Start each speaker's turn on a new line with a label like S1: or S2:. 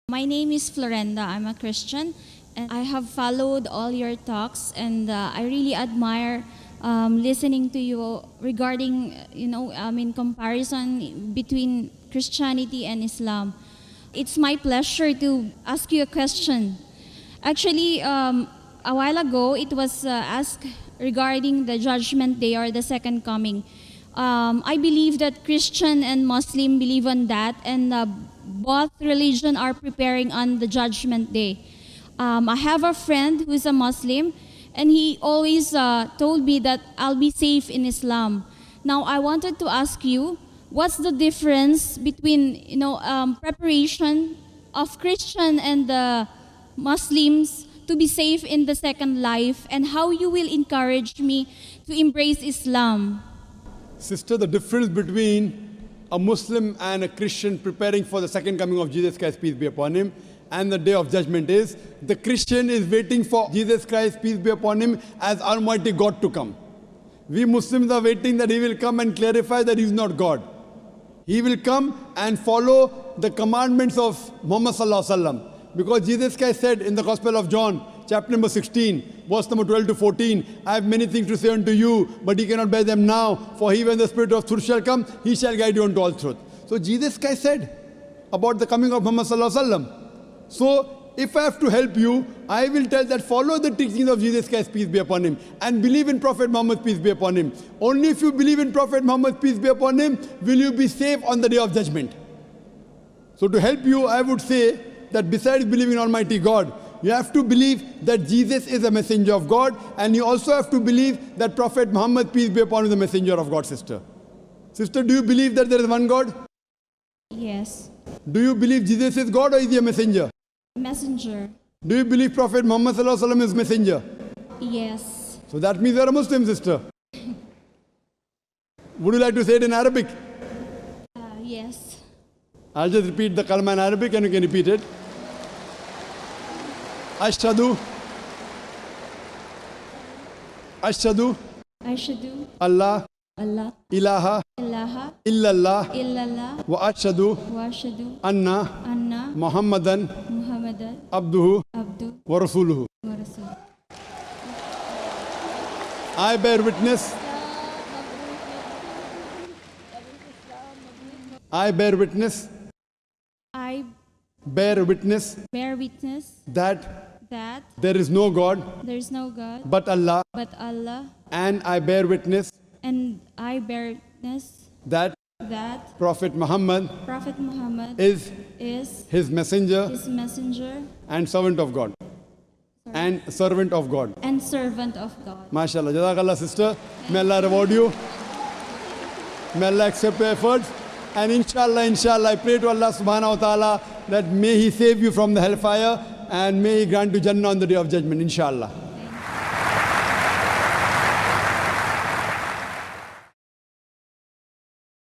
S1: My name is Florenda. I'm a Christian, and I have followed all your talks, and I really admire listening to you regarding, in comparison between Christianity and Islam. It's my pleasure to ask you a question. Actually, a while ago, it was asked regarding the Judgment Day or the Second Coming. I believe that Christian and Muslim believe on that, and both religion are preparing on the Judgment Day. I have a friend who is a Muslim, and he always told me that I'll be safe in Islam. Now, I wanted to ask you, what's the difference between preparation of Christian and the Muslims to be safe in the second life, and how you will encourage me to embrace Islam?
S2: Sister, the difference between a Muslim and a Christian preparing for the second coming of Jesus Christ, peace be upon him, and the day of judgment is, the Christian is waiting for Jesus Christ, peace be upon him, as Almighty God to come. We Muslims are waiting that he will come and clarify that he is not God. He will come and follow the commandments of Muhammad sallallahu alaihi wasallam. Because Jesus Christ said in the Gospel of John, chapter number 16, verse number 12 to 14, I have many things to say unto you, but ye cannot bear them now. For he, when the Spirit of truth shall come, he shall guide you unto all truth. So Jesus Christ said about the coming of Muhammad sallallahu alaihi wasallam. So if I have to help you, I will tell that follow the teachings of Jesus Christ, peace be upon him, and believe in Prophet Muhammad, peace be upon him. Only if you believe in Prophet Muhammad, peace be upon him, will you be safe on the day of judgment. So to help you, I would say that besides believing in Almighty God, you have to believe that Jesus is a messenger of God, and you also have to believe that Prophet Muhammad, peace be upon him, is a messenger of God, sister. Sister, do you believe that there is one God?
S1: Yes.
S2: Do you believe Jesus is God, or is he a messenger?
S1: Messenger.
S2: Do you believe Prophet Muhammad sallallahu alaihi wasallam is messenger?
S1: Yes.
S2: So that means you are a Muslim, sister. Would you like to say it in Arabic?
S1: Yes.
S2: I'll just repeat the kalma in Arabic and you can repeat it. Ashhadu Allah ilaha illallah wa ashhadu anna Muhammadan abduhu wa rasuluhu. I bear witness
S1: I bear witness that
S2: there is no God but Allah, and I bear witness that Prophet Muhammad is his messenger and servant of God. And servant of God. MashaAllah. Jazakallah, sister. May Allah reward you. May Allah accept your efforts. And inshallah, I pray to Allah subhanahu wa ta'ala that may he save you from the hellfire and may he grant you Jannah on the day of judgment, inshallah.